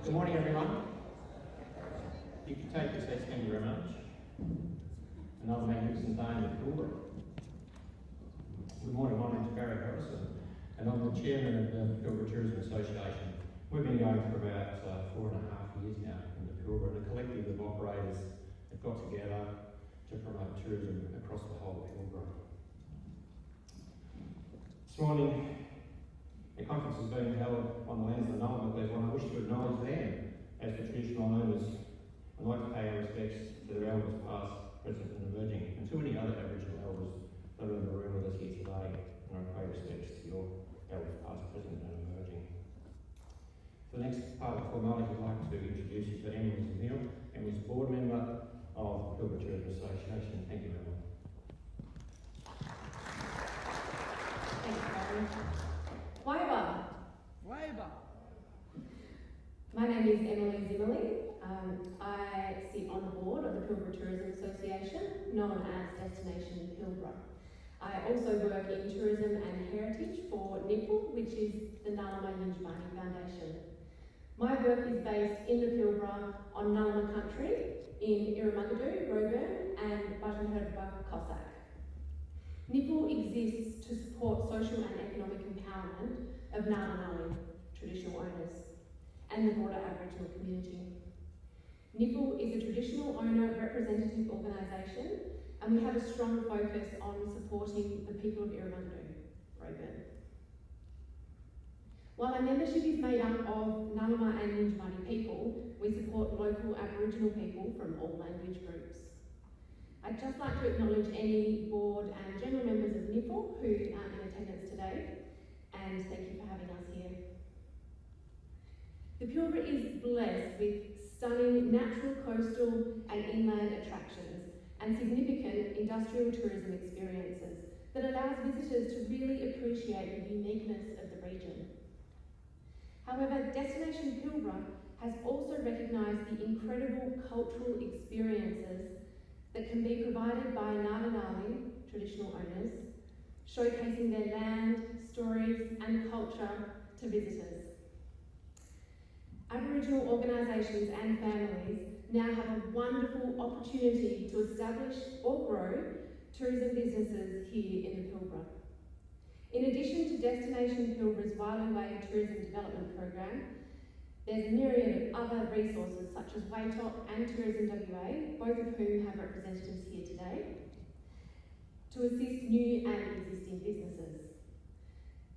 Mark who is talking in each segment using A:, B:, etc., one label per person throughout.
A: Good morning, everyone. You can take your seats, thank you very much. Another magnificent day in the Pilbara. Good morning, my name is Karratha, and I'm the chairman of the Pilbara Tourism Association. We've been going for about 4.5 years now in the Pilbara, and a collective of operators have got together to promote tourism across the whole Pilbara. This morning, the conference is being held on the lands of the Nullarbor people, and I wish to acknowledge them as the traditional owners. I'd like to pay our respects to their elders past, present and emerging, and to any other Aboriginal elders that are in the room with us here today, and I pay respects to your elders past, present and emerging. For the next part of the formality, I'd like to introduce you to Emily Zemil, Emily's board member of the Pilbara Tourism Association. Thank you, Emily.
B: Thanks, Barry. Waiba. My name is Emily Zimmerly. I sit on the board of the Pilbara Tourism Association, known as Destination Pilbara. I also work in tourism and heritage for NIPL, which is the Nalama Yinjibani Foundation. My work is based in the Pilbara on Nalama country in Irumagadu, Rogan and Buttonherdba, Cossack. NIPL exists to support social and economic empowerment of Nalama traditional owners and the broader Aboriginal community. NIPL is a traditional owner representative organisation, and we have a strong focus on supporting the people of Irumagadu, Rogan. While our membership is made up of Nalama and Yinjibani people, we support local Aboriginal people from all language groups. I'd just like to acknowledge any board and general members of NIPL who aren't in attendance today, and thank you for having us here. The Pilbara is blessed with stunning natural, coastal and inland attractions and significant industrial tourism experiences that allows visitors to really appreciate the uniqueness of the region. However, Destination Pilbara has also recognised the incredible cultural experiences that can be provided by Ngarrindjeri traditional owners, showcasing their land, stories and culture to visitors. Aboriginal organisations and families now have a wonderful opportunity to establish or grow tourism businesses here in the Pilbara. In addition to Destination Pilbara's Warlu Tourism Development Program, there's a myriad of other resources such as Waytop and Tourism WA, both of whom have representatives here today, to assist new and existing businesses.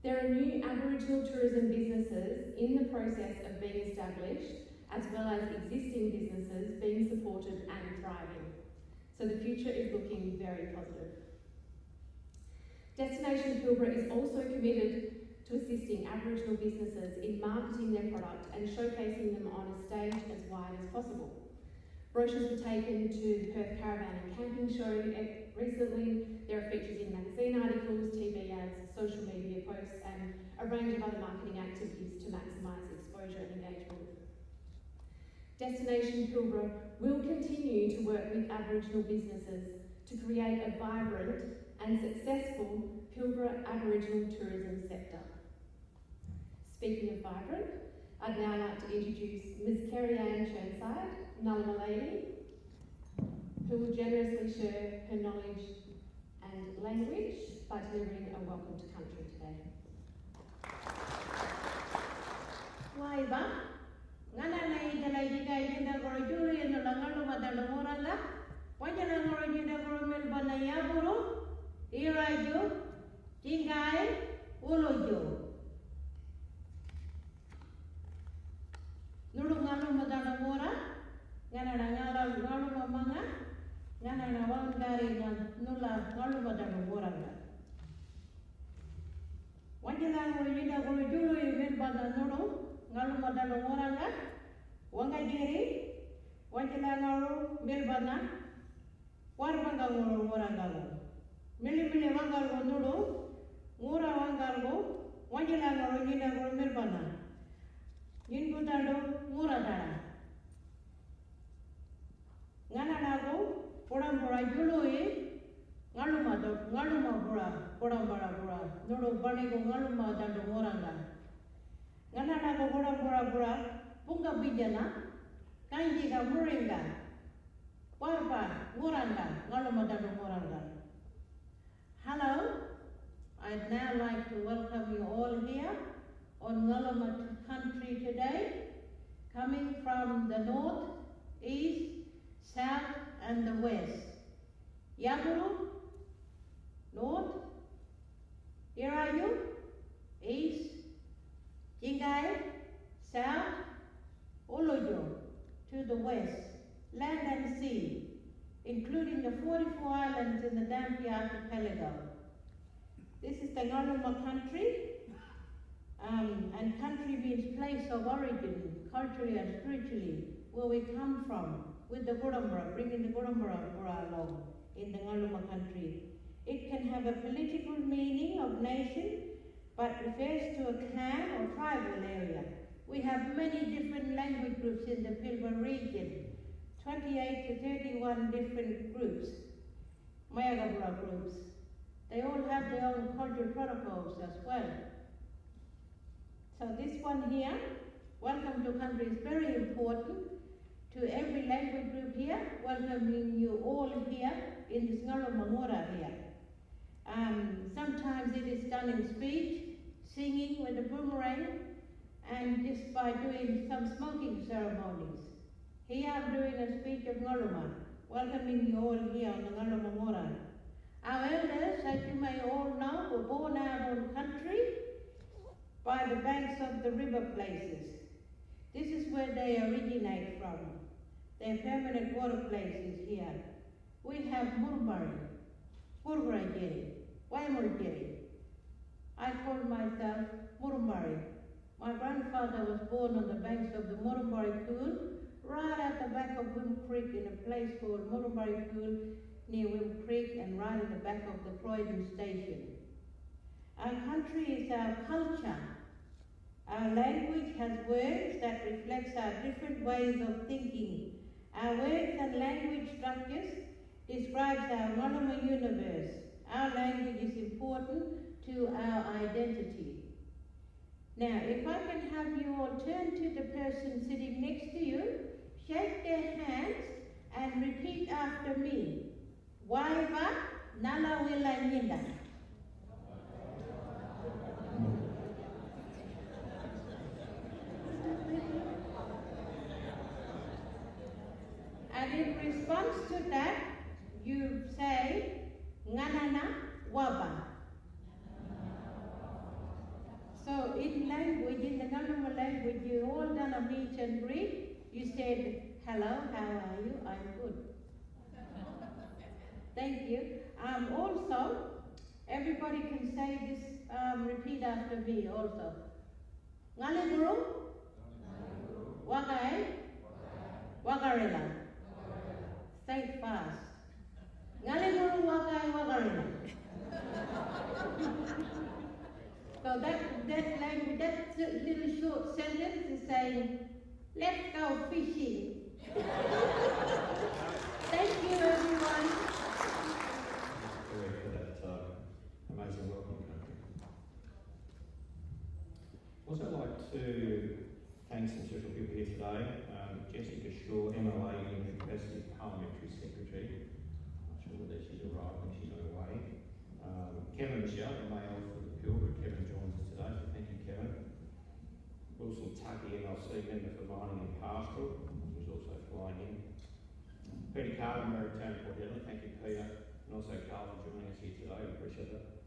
B: There are new Aboriginal tourism businesses in the process of being established, as well as existing businesses being supported and thriving. So the future is looking very positive. Destination Pilbara is also committed to assisting Aboriginal businesses in marketing their product and showcasing them on a stage as wide as possible. Brochures were taken to the Perth Caravan and Camping Show recently. There are features in magazine articles, TV ads, social media posts and a range of other marketing activities to maximise exposure and engagement. Destination Pilbara will continue to work with Aboriginal businesses to create a vibrant and successful Pilbara Aboriginal tourism sector. Speaking of vibrant, I'd now like to introduce Ms. Kerry-Ann Churnside, Nalama lady, who will generously share her knowledge and language by delivering a welcome to country today.
C: Waiba, ngana nei dalai diga idinda goro julu yendo langalu madalo moranga, wajana goro jinda goro melbana yaburu, iraju, jingai, ulojo. Nulu ngalu madalo mora, ngana ngalu mamanga, ngana wangari nula ngalu madalo moranga. Wajana goro jinda goro julu yendo melbana nulu, ngalu madalo moranga, wangajiri, wajala ngalu melbana, warbanga ngalu moranga. Mili wangalu nulu, ngura wangalu, wajala ngalu jinda goro melbana. Yingu dadu ngura dada. Ngana nago, podam pora jului, ngalu ma podam pora, nulu bani go ngalu ma dadu moranga. Ngana nago podam pora, Punga Bijana, Kanjiga Muringa, Warba, Muranga, Ngalomadano Muranga. Hello, I'd now like to welcome you all here on Ngalomat country today, coming from the north, east, south and the west. Yaguru, north, Irayu, east, Jingai, south, Olojo, to the west, land and sea, including the 44 islands in the Dampi archipelago. This is the Ngaruma country, and country means place of origin, culturally and spiritually, where we come from, with the Gurambara, bringing the Gurambara along in the Ngaruma country. It can have a political meaning of nation, but refers to a clan or tribal area. We have many different language groups in the Pilbara region, 28 to 31 different groups, Mayagabura groups. They all have their own cultural protocols as well. So this one here, welcome to country, is very important to every language group here, welcoming you all here in this Ngarumangora here. Sometimes it is done in speech, singing with a boomerang, and just by doing some smoking ceremonies. Here I'm doing a speech of Ngaruma, welcoming you all here on the Ngarumangora. Our elders, as you may all know, were born out on country by the banks of the river places. This is where they originate from. Their permanent water places here. We have Murmari, Murmari, Waimurgeri. I call myself Murmari. My grandfather was born on the banks of the Murmari Pool, right at the back of Wim Creek in a place called Murmari Pool near Wim Creek and right at the back of the Croydon station. Our country is our culture. Our language has words that reflects our different ways of thinking. Our words and language structures describes our Ngaruma universe. Our language is important to our identity. Now, if I can have you all turn to the person sitting next to you, shake their hands and repeat after me. Waiva Nala Wila Nyinda. And in response to that, you say, Nganana Waba. So in language, in the Ngaruma language, you all done a meet and greet. You said, hello, how are you? I'm good. Thank you. Also, everybody can say this, repeat after me also. Ngaliguru, Wakai, Wakarela. Say it fast. Ngaliguru, Wakai, Wakarela. So that language, that little short sentence is saying, let's go fishing. Thank you, everyone.
A: For that amazing welcome, country. Also like to thank some special people here today. Jessica Shaw, MLA in Capacity Parliamentary Secretary. I'm not sure whether she's arrived when she's on her way. Kevin Michelle, MAL for the Pilbara. Kevin joins us today, so thank you, Kevin. Wilson Tucky, MLC member for Mining and Pastoral, who's also flying in. Peter Carter, Mayor of Town Port Hedland, thank you, Peter. And also Carl for joining us here today, we appreciate that.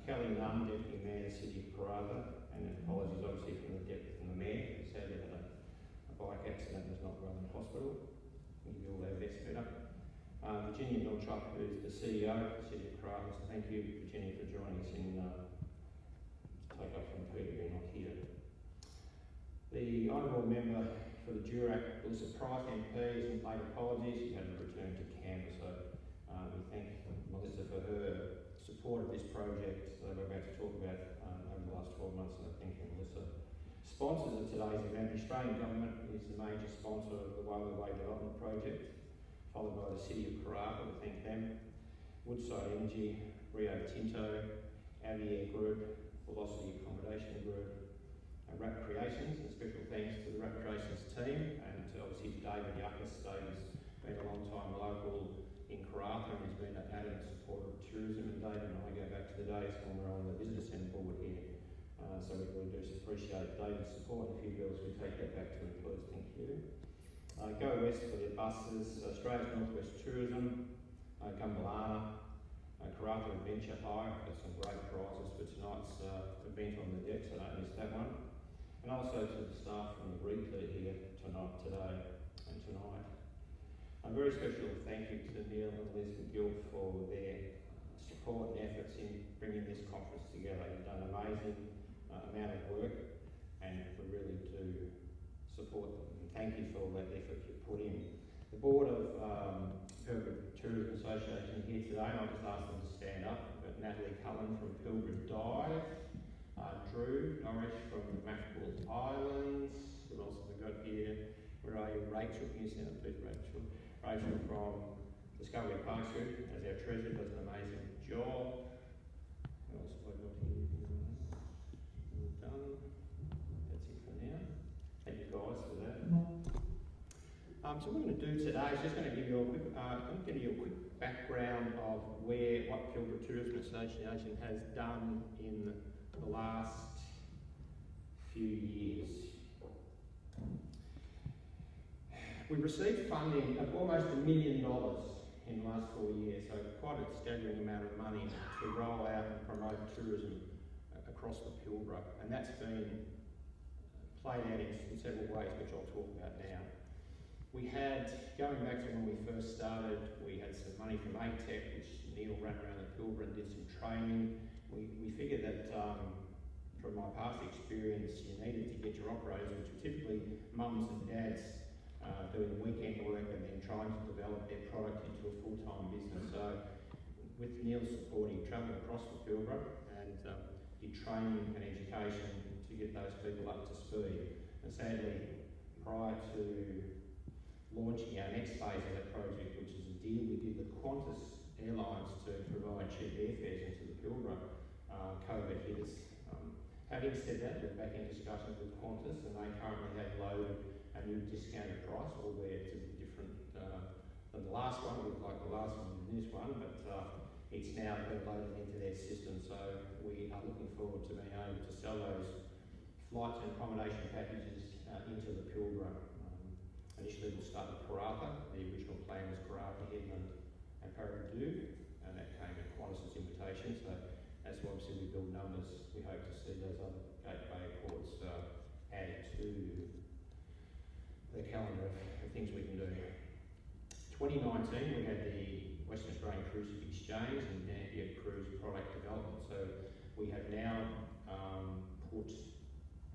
A: Kelly Nunn, Deputy Mayor, City of Karratha, and apologies obviously from the Mayor, who sadly had a bike accident and is not well in hospital. We'll give you all our best, Peter. Virginia Milchop, who's the CEO of the City of Karratha, so thank you, Virginia, for joining us in to take up from Peter being not here. The honourable member for the Durack, Melissa Price, MP, has made apologies. She hadn't returned to Canberra, so we thank Melissa for her support of this project that we're about to talk about over the last 12 months, and I thank you, Melissa. Sponsors of today's event, the Australian Government is the major sponsor of the Warlu Development Project, followed by the City of Karratha, we thank them, Woodside Energy, Rio Tinto, Aviair Group, Velocity Accommodation Group, and RAP Creations, and special thanks to the RAP Jason's team, and obviously David Yuckas. David's been a long time local in Karratha and he's been an added supporter of tourism, and David and I go back to the days when we were on the visitor centre board here. So we really do appreciate David's support, and a few girls we take that back to him, please. Thank you. Go West for their buses, Australia's Northwest Tourism, Gumbalana, Karratha Adventure Hire. Got some great prizes for tonight's event on the deck, so don't miss that one. And also to the staff from the repeat here today and tonight. A very special thank you to Neil and Liz McGill for their support and efforts in bringing this conference together. You've done an amazing amount of work, and we really do support them. And thank you for all that effort you put in. The board of Pilbara Tourism Association here today, and I'll just ask them to stand up. We've got Natalie Cullen from Pilbara Dive, Drew Norris from the Mackerel Islands. What else have we got here? Where are you? Rachel, can you stand up please, Rachel? Rachel from Discovery Parks Group as our treasurer, does an amazing job. What else have I got here? All done. That's it for now. Thank you guys for that. So what we're going to do today is just going to give you a quick, background of what Pilbara Tourism Association has done in the last few years. We received funding of almost $1 million in the last 4 years, so quite a staggering amount of money to roll out and promote tourism across the Pilbara, and that's been played out in several ways, which I'll talk about now. We had, going back to when we first started, we had some money from ATEC, which Neil ran around the Pilbara and did some training. We figured that from my past experience, you needed to get your operators, which were typically mums and dads, doing weekend work and then trying to develop their product into a full-time business. So with Neil's support, he travelled across the Pilbara and did training and education to get those people up to speed. And sadly, prior to launching our next phase of that project, which is a deal we did with Qantas Airlines to provide cheap airfares into the Pilbara, COVID hit us. Having said that, we're back in discussions with Qantas, and they currently have loaded a new discounted price, albeit to be different than the last one. It looked like the last one than this one, but it's now been loaded into their system, so we are looking forward to being able to sell those flights and accommodation packages into the Pilbara. Initially we'll start with Karratha. The original plan was Karratha, Headland and Paraburdoo, and that came at Qantas' invitation, so as obviously we build numbers, we hope to see those other gateway ports added to the calendar of things we can do. 2019 we had the Western Australian Cruise Exchange and Dampier Cruise Product Development, so we have now put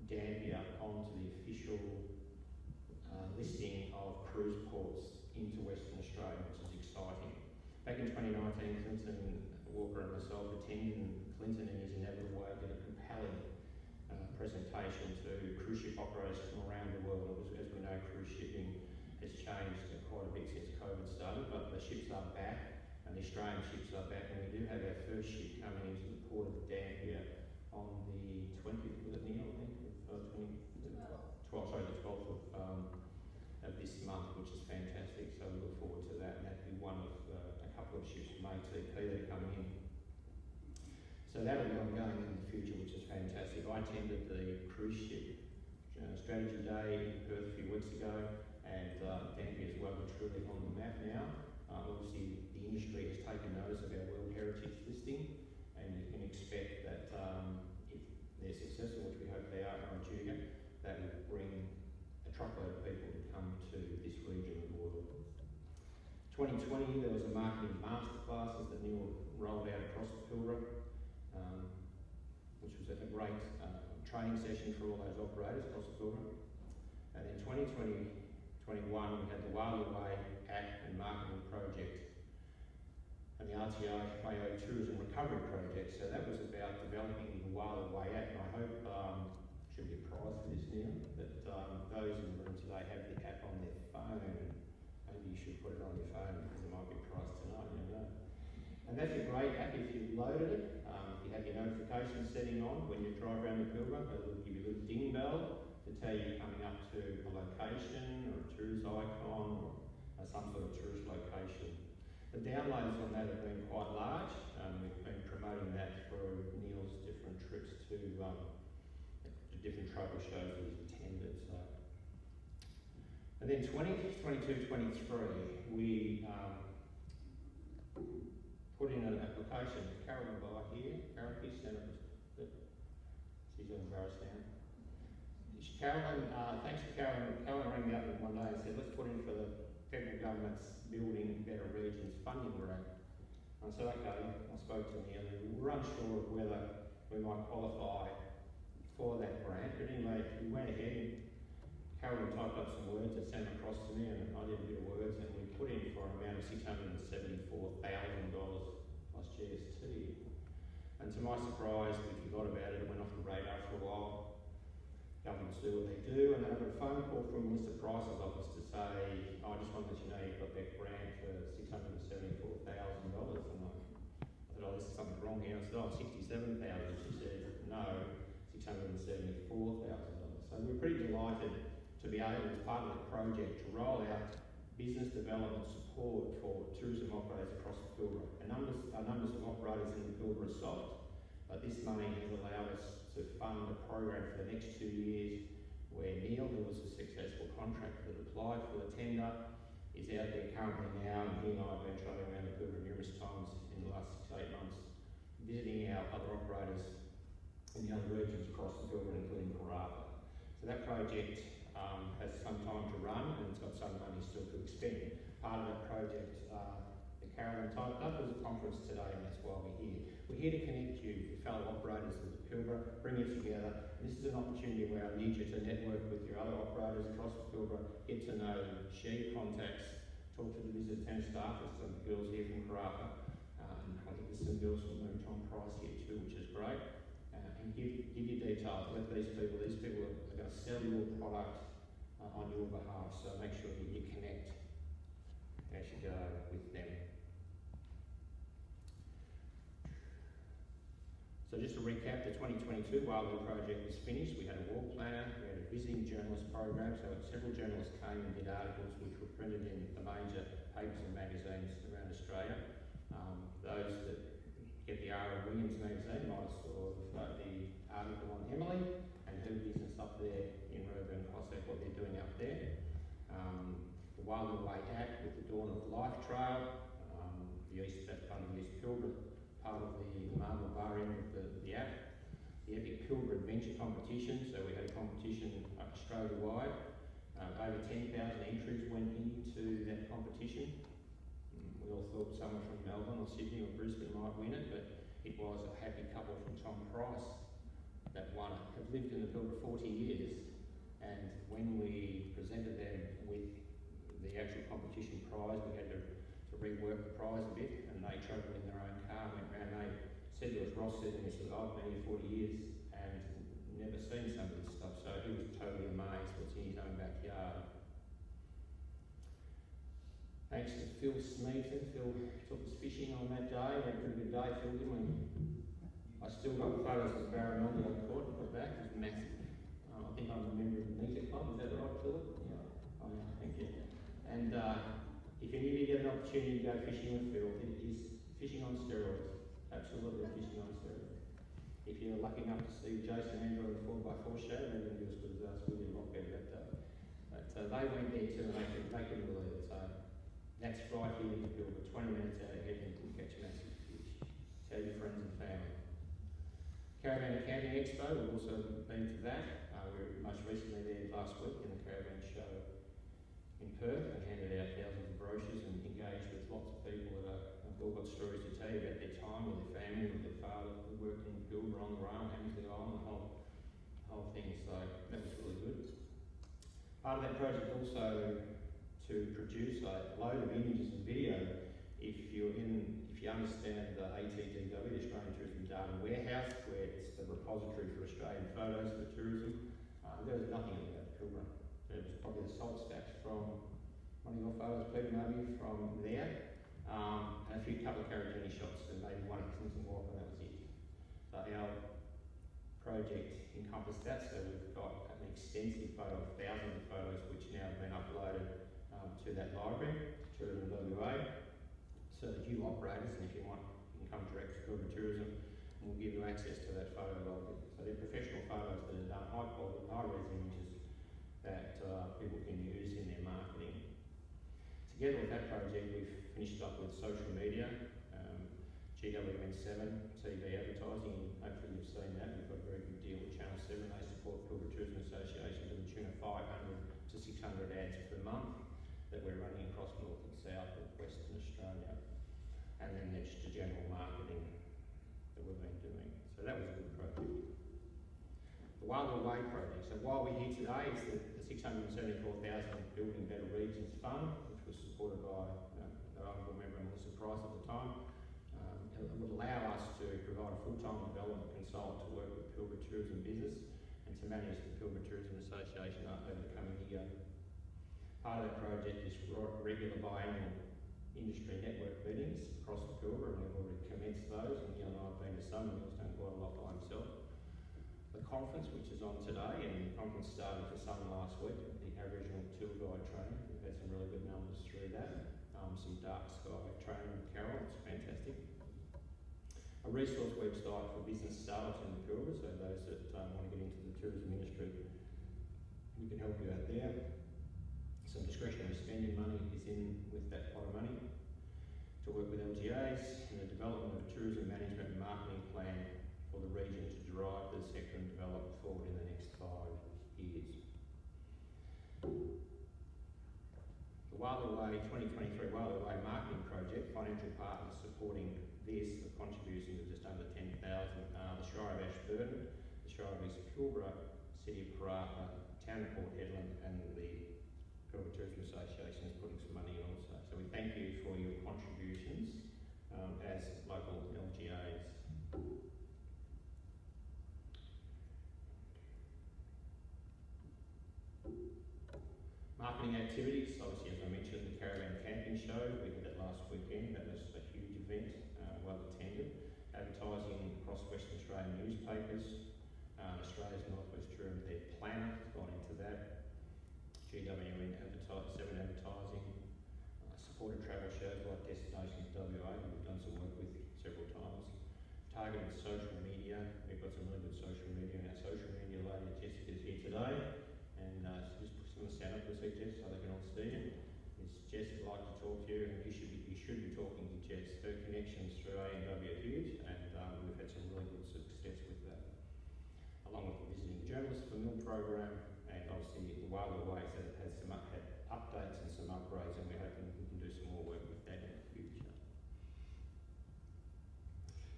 A: Dampier onto the official listing of cruise ports into Western Australia, which is exciting. Back in 2019, Clinton Walker and myself attended Clinton in his inevitable way did a compelling presentation to cruise ship operators from around the world. As we know, cruise shipping has changed quite a bit since COVID started, but the ships are back, and the Australian ships are back, and we do have our first ship coming into the port of Dampier on the 20th, was it Neil, I think? The 12th of this month, which is fantastic, so we look forward to that, and that'll be one of a couple of ships from ATP that are coming in. So that'll be ongoing in the future, which is fantastic. I attended the cruise ship strategy day in Perth a few weeks ago, and Dampier as well, which really on the map now. Obviously, the industry has taken notice of our World Heritage listing, and you can expect that if they're successful, which we hope they are in Nigeria, that will bring a truckload of people to come to this region of the world. 2020, there was a marketing masterclasses that Neil rolled out across the Pilbara, which was a great training session for all those operators across the Pilbara. And then 2021, we had the Warlu Act and Marketing Project and the RTIO Tourism Recovery Project. So that was about developing the Warlu Act, and I hope should be a prize for this, Neil, that those in the room today have the app on their phone. Maybe you should put it on your phone because there might be a prize tonight, you never know. And that's a great app if you've loaded it. If you have your notification setting on when you drive around the Pilbara, it'll give you a little ding bell to tell you you're coming up to a location. some sort of tourist location. The downloads on that have been quite large. We've been promoting that through Neil's different trips to different travel shows that he's attended. So. And then 22, 23, we put in an application. Carolyn by here. Carolyn, please stand up. She's embarrassed now. Carolyn, thanks to Carolyn. Carolyn rang me up one day and said, let's put in for the federal government's Building Better Regions funding grant. I said, okay, I spoke to Neil, and we were unsure of whether we might qualify for that grant, but anyway, we went ahead and Carolyn typed up some words and sent them across to me, and I did a bit of words, and we put in for an amount of $674,000 plus GST. And to my surprise, we forgot about it, it went off the radar for a while. Governments do what they do, and then I got a phone call from Mr. Price's office to say, I just want to let you know you've got that grant for $674,000. And I said, oh, there's something wrong here. I said, oh, $67,000. She said, no, $674,000. So we're pretty delighted to be able, as part of the project, to roll out business development support for tourism operators across the Pilbara. Our numbers of operators in the Pilbara are soft, but this money has allowed us to fund a program for the next 2 years where Neil, who was a successful contractor that applied for the tender, is out there currently now, and he and I have been travelling around the Pilbara numerous times in the last 6 to 8 months, visiting our other operators in the other regions across the Pilbara, including Karratha. So that project has some time to run, and it's got some money still to expend. Part of that project that Carolyn typed up was a conference today, and that's why we're here. We're here to connect you, fellow operators of the Pilbara, bring you together. This is an opportunity where I need you to network with your other operators across the Pilbara, get to know them, share contacts, talk to the visitor tent staff. There's some girls here from Karratha, and I think there's some girls from Tom Price here too, which is great. And give you details. Let these people are going to sell your product on your behalf, so make sure that you connect as you go with them. So just to recap, the 2022 Warlu project was finished. We had a walk planner, we had a visiting journalist program, so several journalists came and did articles which were printed in the major papers and magazines around Australia. Those that get the R. Williams magazine might have saw the article on Emily and her business up there in Roburn Cossack, what they're doing up there. The Warlu Way Act with the Dawn of Life Trail, that's part of the East Pilbara, part of the Marble Bar end of the app. The Epic Pilbara Adventure Competition, so we had a competition Australia-wide. Over 10,000 entries went into that competition. We all thought someone from Melbourne or Sydney or Brisbane might win it, but it was a happy couple from Tom Price that won it. Have lived in the Pilbara 40 years, and when we presented them with the actual competition prize, we had to rework the prize a bit, and they travelled in their own car, went round. They said to us, Ross said to me, I've been here 40 years and never seen some of this stuff, so he was totally amazed what's in his own backyard. Thanks to Phil Smeaton. Phil took us fishing on that day. We had a pretty good day, Phil, didn't we? I still got photos of the barramundi I caught and put back. It was massive. I think I'm a member of the Meter Club. Is that right, Philip? Yeah. Oh, yeah. Thank you. And if any of you get an opportunity to go fishing with Phil, it is fishing on steroids. Absolutely fishing on steroids. If you're lucky enough to see Jason Andrew in the 4x4 show, they're going to do as good as us. We did a lot better that day. But they went there too, and they couldn't believe it. So that's right here in the Pilbara, 20 minutes out ahead, and you can catch massive fish. Tell your friends and family. Caravan and Camping Expo, we've also been to that. We were most recently there last week in the Caravan Show in Perth, and handed out thousands of brochures and engaged with lots of people that have all got stories to tell you about their time with their family, with their father, who worked in the Pilbara, on the rail, Hammersley Island, the whole thing. So that was really good. Part of that project also to produce a load of images and video. If you understand the ATDW, the Australian Tourism Data Warehouse, where it's the repository for Australian photos for tourism, there was nothing about the Pilbara. There was probably the salt stacks from one of your photos, Peter, maybe from there, and a few couple of Karratha shots, and maybe one at Clinton Walk, and that was it. So our project encompassed that, so we've got an extensive photo of thousands of photos which now have been uploaded to that library. Tourism WA. So that you operators, and if you want, you can come direct to Pilbara Tourism and we'll give you access to that photo log. So they're professional photos that are done, high quality, high res images that people can use in their marketing. Together with that project, we've finished up with social media, GWN7 TV advertising. Hopefully you've seen that. We've got a very good deal with Channel 7. They support Pilbara Tourism Association to the tune of 500 to 600 ads per month that we're running across North and South of Western Australia. And then there's just the general marketing that we've been doing. So that was a good project. The Warlu Way project. So while we're here today, it's the $674,000 Building Better Regions Fund, which was supported by the Honourable Member Melissa Price at the time. It would allow us to provide a full-time development consultant to work with Pilbara Tourism business and to manage the Pilbara Tourism Association over the coming year. Part of that project is regular biannual industry network meetings across the Pilbara, and we've already commenced those, and Neil and I have been to some, and Neil's done quite a lot by himself. The conference, which is on today, and the conference started for some last week, the Aboriginal Tour Guide training. We've had some really good numbers through that. Some dark sky training with Carol, it's fantastic. A resource website for business startups in the Pilbara, so those that want to get into the tourism industry, we can help you out there. Some discretionary spending money is in with that pot of money to work with LGAs in the development of a tourism management and marketing plan for the region to drive the sector and develop forward in the next 5 years. The Warlu Way 2023 Warlu Way marketing project, financial partners supporting this, the contributions of just under 10,000. The Shire of Ashburton, the Shire of East Pilbara, City of Karratha, Town of Port Hedland, and the Pilbara Tourism Association is putting some money in also. So we thank you for your contributions as local LGAs. Marketing activities, obviously as I mentioned, the Caravan Camping Show, we had that last weekend. That was a huge event, well attended. Advertising across Western Australian newspapers, Australia's Northwest Tourism, their planner has gone into that. GWN 7 advertising, supported travel shows like Destinations WA, who we've done some work with several times. Targeted social media, we've got some really good social media, and our social media lady Jessica's here today, and just put some stand up to see Jess so they can all see you. Jess would like to talk to you, and you should be talking to Jess. Her connections through ANW are huge, and we've had some really good success with that. Along with the visiting journalists for Mill program, and obviously the Warlu Way has some updates and some upgrades, and we're hoping we can do some more work with that in the future.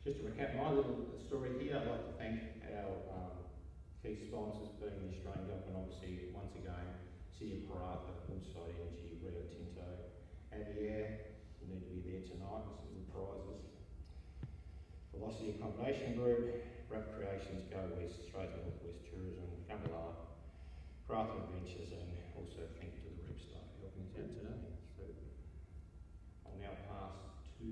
A: Just to recap my little story here, I'd like to thank our key sponsors, being the Australian Government, obviously, once again, City of Karratha, Woodside Energy, Rio Tinto, Aviair, you need to be there tonight with some good prizes. Velocity Accommodation Group, Wrap Creations, Go West, Australia's Northwest Tourism, Karratha Adventures, and also thank you to the Rep staff for helping us out today. So I'll now pass to